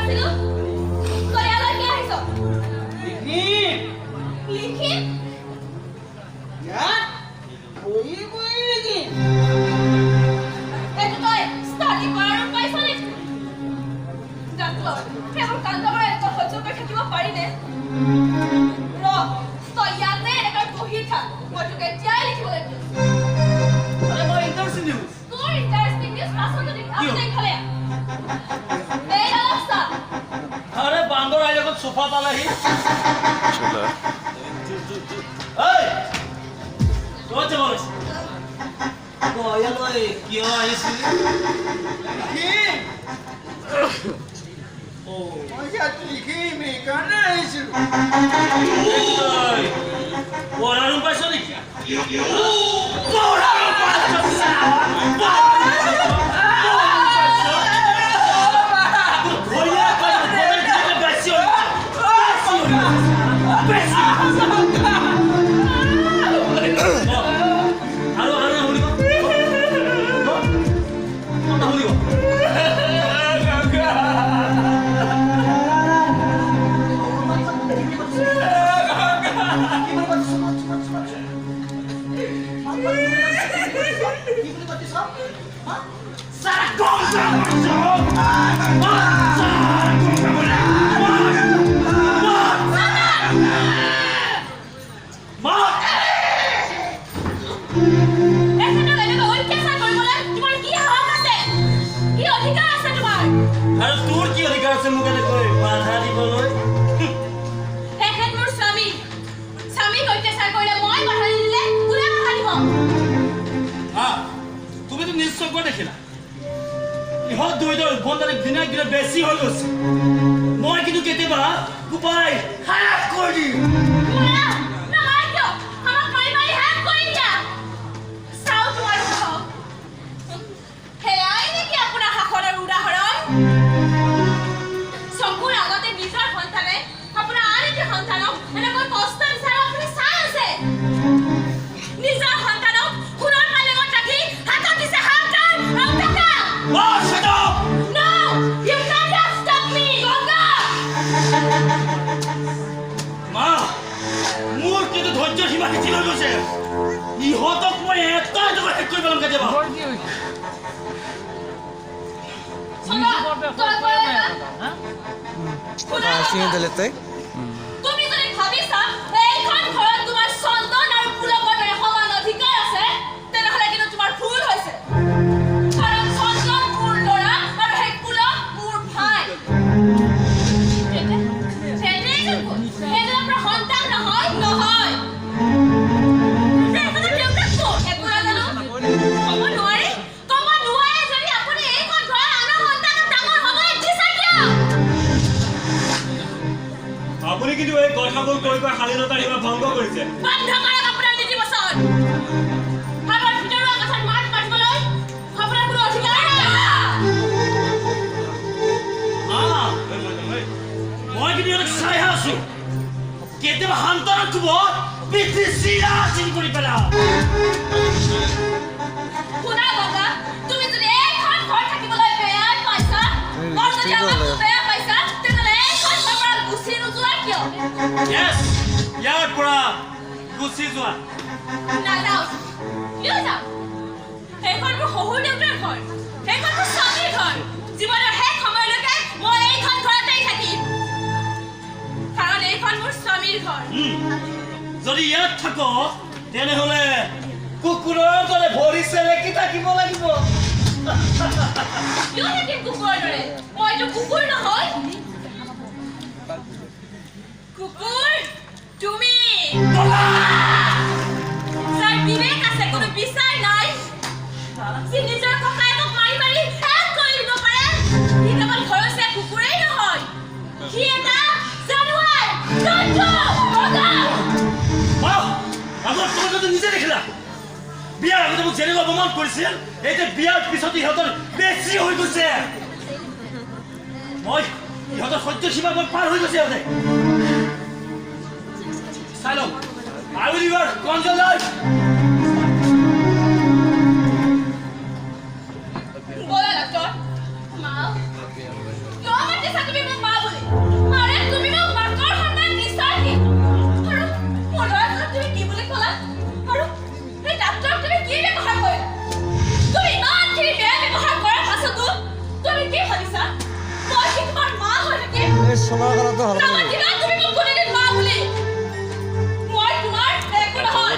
নাছিলো তই ইয়ালৈ কি আহিছ লিখি ইয়াত বহি বহি নেকি এইটো তই ষ্টাডি কৰাৰ পাইছ নেকি ডাক্তৰ সেইবোৰ কাণ্ড কৰা এনেকৈ সহ্য কৰি থাকিব পাৰিনে ৰ তই ইয়াতে এনেকৈ বহি থাক মই তোক এতিয়াই লিখিবলৈ দিম আরে মই ইন্টারেস্টিং নিউজ তোৰ ইণ্টাৰেষ্টিং নিউজ পাছত যদি আপুনি খালে এই অৱস্থা আরে বান্দর আইলে কত সোফা পালাহি চলো এই তোর যে বলিস তো আইলে কিয় আহিছিল কি ও মই যাত লিখি মে কানে আহিছিল পড়ার পাইছ নেকি পড়ার পাইছ বেশি হয়ে গেছে মই কিন্তু কেতিয়াবা উপায় হায়াত কৰি ইহঁতক মই এটা শেষ কৰিব লাগে যাবা তুমি যদি ভাবিছা এইখন ঘৰত তোমাৰ চন্দন আৰু পুলকৰ দৰে সমান অধিকাৰ আছে তেনেহ'লে কিন্তু তোমাৰ ভুল হৈছে কাৰণ চন্দন মোৰ ল'ৰা আৰু সেই পুলক মোৰ ভাই সেইজনৰ সন্তান নহয় নহয় আপুনি কিন্তু এই কথাবোৰ কৈ কৈ শালীনতা সীমা ভংগ কৰিছে বন্ধ কৰক আপোনাৰ নীতি বচন আমাৰ ভিতৰুৱা কথাত মাত মাতিবলৈ আপোনাৰ কোনো অধিকাৰ নাই মই কিন্তু ইয়াক চাই আছো কেতিয়াবা সন্তান ক'ব পিঠি চিৰা চিৰি কৰি পেলাও শুনা বাবা তুমি যদি এইখন ঘৰ থাকিবলৈ বেয়া পাইছা আৰু যদি আমাক বেয়া পাইছা তেনেহ'লে এইখন ঘৰৰ পৰা গুচি নোযোৱা কিয় Yes, ইয়াৰ পৰা গুচি যোৱা নাযাওঁ কিয় যাওঁ সেইখন মোৰ শহুৰ দেউতাৰ ঘৰ সেইখন মোৰ স্বামীৰ ঘৰ জীৱনৰ শেষ সময়লৈকে মই এইখন ঘৰতেই থাকিম কাৰণ এইখন মোৰ স্বামীৰ ঘৰ যদি ইয়াত থাক তেনেহ'লে কুকুৰৰ দৰে ভৰি চেলেকি থাকিব লাগিব কিয় থাকিম কুকুৰৰ দৰে মইতো কুকুৰ নহয় কুকুৰ তুমি যাৰ বিবেক আছে কোনো বিচাৰ নাই সি নিজৰ ককায়েকক মাৰি মাৰি শেষ কৰি দিব পাৰে সি কেৱল ঘৰচীয়া কুকুৰেই নহয় সি এটা জানুৱাৰ জন্তু আগত তোমালোকে নিজে দেখিলা বিয়াৰ আগতে মোক যেনেকৈ অপমান কৰিছিল এতিয়া বিয়াৰ পিছত ইহঁতৰ বেছি হৈ গৈছে মই ইহঁতৰ সহ্য সীমা মই পাৰ হৈ গৈছে ইহঁতে চাই লওক I will your conjure life. बोला डॉक्टर माँ क्यों मत जैसा तुम्हें এই সোনাৰ কালাৰটো ভাল লাগে নামাতিবা তুমি মোক কোনোদিন মা বুলি মই তোমাৰ একো নহয়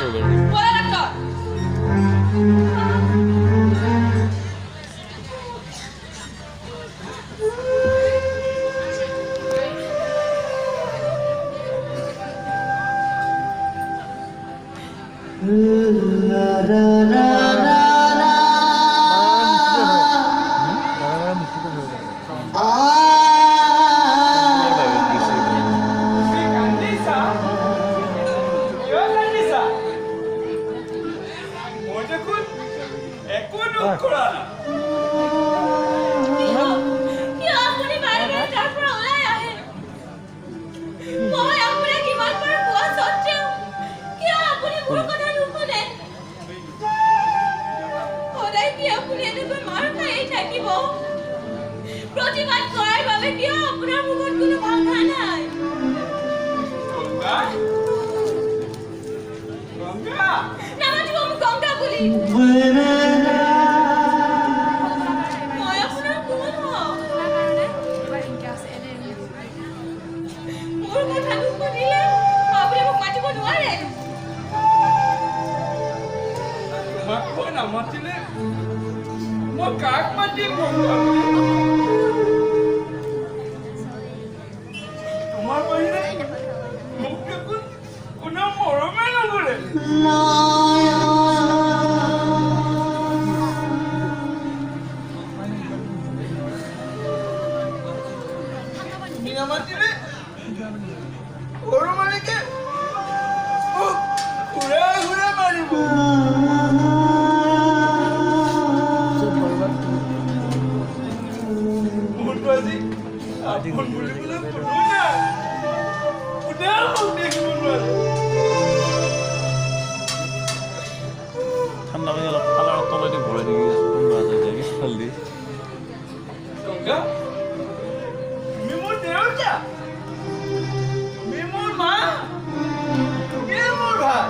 বলা ডাক্তৰ কিয় আপুনি বাৰে বাৰে তাৰ পৰা ওলাই আহে মই আপোনাক ইমান বাৰ কোৱা স্বত্বেও কিয় আপুনি মোৰ কথা নুশুনে সদায় কি আপুনি এনেকৈ মাৰ খায়ে থাকিব প্ৰতিবাদ কৰাৰ বাবে কিয় আপোনাৰ মুখত কোনো ভাষা নাই নামাতিব মোক গংগা বুলি মই আপোনাৰ কোন হওঁ মোৰ কথা নুশুনিলে আপুনি মোক মাতিব নোৱাৰে নামাতিলে মই কাক মাতিম তোমাৰ বাহিৰে মোক দেখোন কোনো মৰমে নকৰে নামাতিলে সৰু মালিকে মোক ঘূৰা ঘূৰা মাৰিব আজি আপন বুলিবলৈ কোনো নাই কোনেও মোক দেখিব নোৱাৰে ঠাণ্ডা পানী অলপ কালাৰ তলেদি ভৰাই দি কোনোবা যায় পিছফালেদি গংগা তুমি মোৰ দেউতা তুমি মোৰ মা তুমিয়ে মোৰ ভাই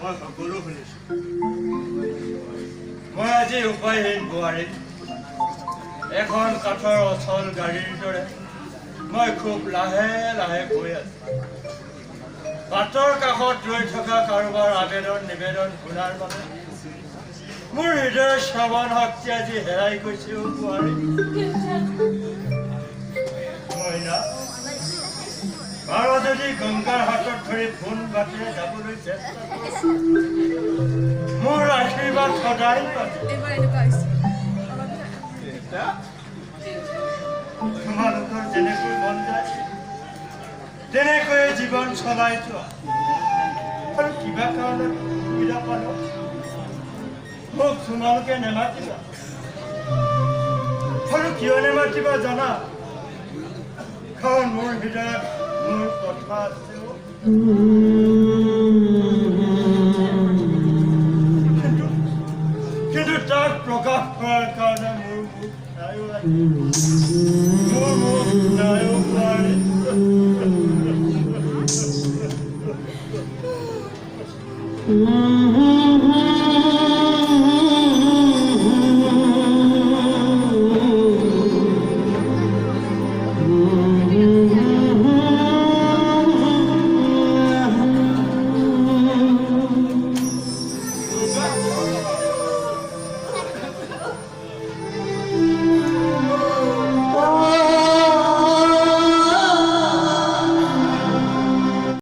মই সকলো শুনিছো মই আজি উপায়হীন বোৱাৰী এখন কাঠৰ অচল গাড়ীৰ দৰে মই খুব লাহে লাহে গৈ আছো বাটৰ কাষত ৰৈ থকা কাৰোবাৰ আবেদন নিবেদন শুনাৰ বাবে মোৰ হৃদয়ৰ শ্ৰৱণ শক্তি আজি হেৰাই গৈছে বোৱাৰী মইনা বাৰু যদি গংগাৰ হাতত ধৰি ফোন বাটেৰে যাবলৈ চেষ্টা কৰিছো মোৰ আশীৰ্বাদ সদায় পাবি তোমালোকৰ যেনেকৈ মন যায় তেনেকৈয়ে জীৱন চলাই যোৱা আৰু কিবা কাৰণত সুবিধা পালো মোক তোমালোকে নেমাতিবা আৰু কিয় নেমাতিবা জানা কাৰণ মোৰ হৃদয়ত মোৰ কথা আছে কিন্তু তাক প্ৰকাশ কৰাৰ কাৰণে মোৰ মুখ নাইও মোৰ মুখ নাইও পাৰে Mm-hmm.